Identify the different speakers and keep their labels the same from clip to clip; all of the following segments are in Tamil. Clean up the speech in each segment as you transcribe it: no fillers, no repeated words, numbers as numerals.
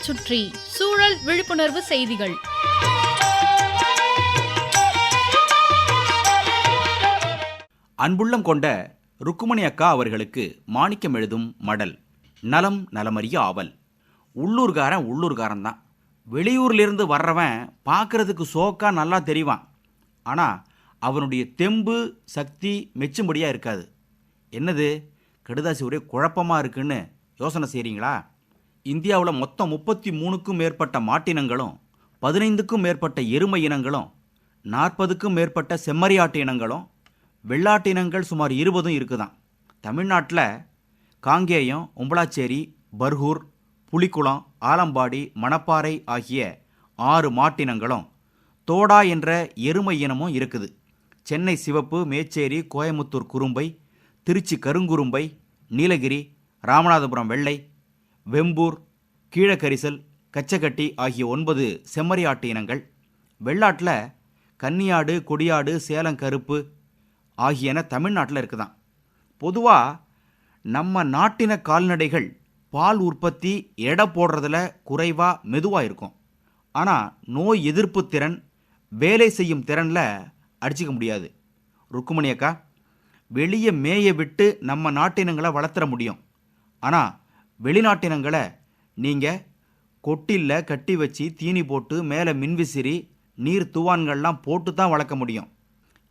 Speaker 1: சுற்றி சூழல் விழிப்புணர்வு செய்திகள்.
Speaker 2: அன்புள்ளம் கொண்ட ருக்குமணி அக்கா அவர்களுக்கு மாணிக்கம் எழுதும் மடல். நலம் நலமறிய ஆவல். உள்ளூர்காரன் தான். வெளியூர்லேருந்து வர்றவன் பார்க்கறதுக்கு சோக்கா நல்லா தெரிவான். ஆனால் அவனுடைய தெம்பு சக்தி மெச்சும்படியாக இருக்காது. என்னது கடுதாசி ஒரே குழப்பமாக இருக்குன்னு யோசனை செய்கிறீங்களா? இந்தியாவில் மொத்தம் 33க்கும் மேற்பட்ட மாட்டினங்களும் 15க்கும் மேற்பட்ட எருமை இனங்களும் 40க்கும் மேற்பட்ட செம்மறியாட்டு இனங்களும் வெள்ளாட்டு இனங்கள் சுமார் 20 இருக்குதான். தமிழ்நாட்டில் காங்கேயம், உம்பளாச்சேரி, பர்கூர், புலிக்குளம், ஆலம்பாடி, மணப்பாறை ஆகிய 6 மாட்டினங்களும் தோடா என்ற எருமை இனமும் இருக்குது. சென்னை சிவப்பு, மேச்சேரி, கோயமுத்தூர் குறும்பை, திருச்சி கருங்குறும்பை, நீலகிரி, ராமநாதபுரம் வெள்ளை, வெம்பூர், கீழக்கரிசல், கச்சக்கட்டி ஆகிய 9 செம்மறியாட்டு இனங்கள். வெள்ளாட்டில் கன்னியாடு, கொடியாடு, சேலம் கருப்பு ஆகியன தமிழ்நாட்டில் இருக்குதான். பொதுவாக நம்ம நாட்டின கால்நடைகள் பால் உற்பத்தி எடை போடுறதுல குறைவாக மெதுவாக இருக்கும். ஆனால் நோய் எதிர்ப்பு திறன், வேலை செய்யும் திறனில் அடிச்சிக்க முடியாது. ருக்குமணி அக்கா, வெளியே மேய விட்டு நம்ம நாட்டினங்களை வளர்த்துற முடியும். ஆனால் வெளிநாட்டினங்களை நீங்கள் கொட்டிலில் கட்டி வச்சு தீனி போட்டு மேலே மின்விசிறி நீர் தூவான்கள்லாம் போட்டு தான் வளர்க்க முடியும்.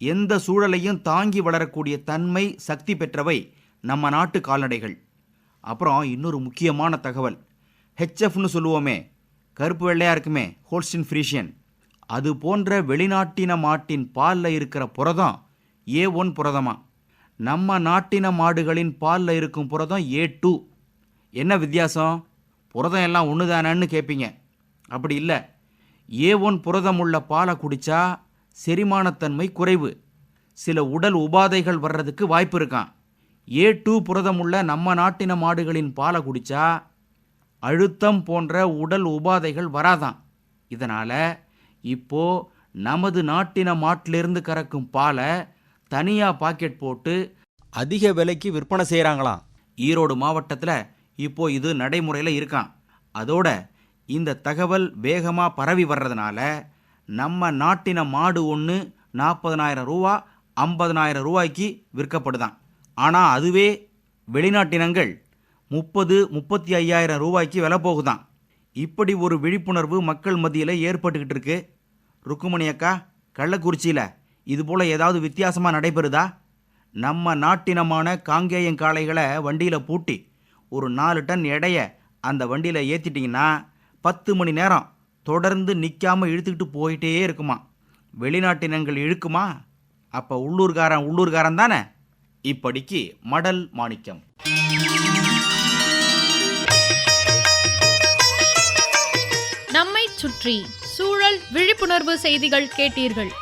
Speaker 2: எந்த சூழலையும் தாங்கி வளரக்கூடிய தன்மை சக்தி பெற்றவை நம்ம நாட்டு கால்நடைகள். அப்புறம் இன்னொரு முக்கியமான தகவல், ஹெச்எஃப்னு சொல்லுவோமே, கருப்பு வெள்ளையாக இருக்குமே, ஹோல்ஸ்டின் ஃப்ரீஷியன், அது போன்ற வெளிநாட்டின மாட்டின் பாலில் இருக்கிற புரதம் A1 புரதமா. நம்ம நாட்டின மாடுகளின் பாலில் இருக்கும் புரதம் A2. என்ன வித்தியாசம்? புரதம் எல்லாம் ஒன்று தானேன்னு கேட்பீங்க. அப்படி இல்லை. A1 புரதம் உள்ள பாலை குடித்தா செரிமானத்தன்மை குறைவு, சில உடல் உபாதைகள் வர்றதுக்கு வாய்ப்பு இருக்கான். A2 புரதம் உள்ள நம்ம நாட்டின மாடுகளின் பாலை குடித்தா அழுத்தம் போன்ற உடல் உபாதைகள் வராதான். இதனால் இப்போது நமது நாட்டின மாட்டிலிருந்து கறக்கும் பாலை தனியாக பாக்கெட் போட்டு அதிக விலைக்கு விற்பனை செய்கிறாங்களாம். ஈரோடு மாவட்டத்தில் இப்போ இது நடைமுறையில் இருக்கான். அதோட இந்த தகவல் வேகமாக பரவி வர்றதுனால நம்ம நாட்டின மாடு ஒன்று 40,000 ரூபா 50,000 ரூபாய்க்கு விற்கப்படுதான். ஆனால் அதுவே வெளிநாட்டினங்கள் 30-35,000 ரூபாய்க்கு விலை போகுதான். இப்படி ஒரு விழிப்புணர்வு மக்கள் மத்தியில் ஏற்பட்டுக்கிட்டு இருக்கு. ருக்குமணி அக்கா, கள்ளக்குறிச்சியில் இதுபோல் ஏதாவது வித்தியாசமாக நடைபெறுதா? நம்ம நாட்டினமான காங்கேயம் காளைகளை வண்டியில் பூட்டி ஒரு 4 டன் எடையை அந்த வண்டியில் ஏற்றிட்டிங்கன்னா 10 மணி நேரம் தொடர்ந்து நிற்காமல் இழுத்துக்கிட்டு போயிட்டே இருக்குமா. வெளிநாட்டினங்கள் இழுக்குமா? அப்போ உள்ளூர்காரன் தானே. இப்படிக்கு மடல் மாணிக்கம்.
Speaker 1: நம்மை சுற்றி சூழல் விழிப்புணர்வு செய்திகள் கேட்டீர்கள்.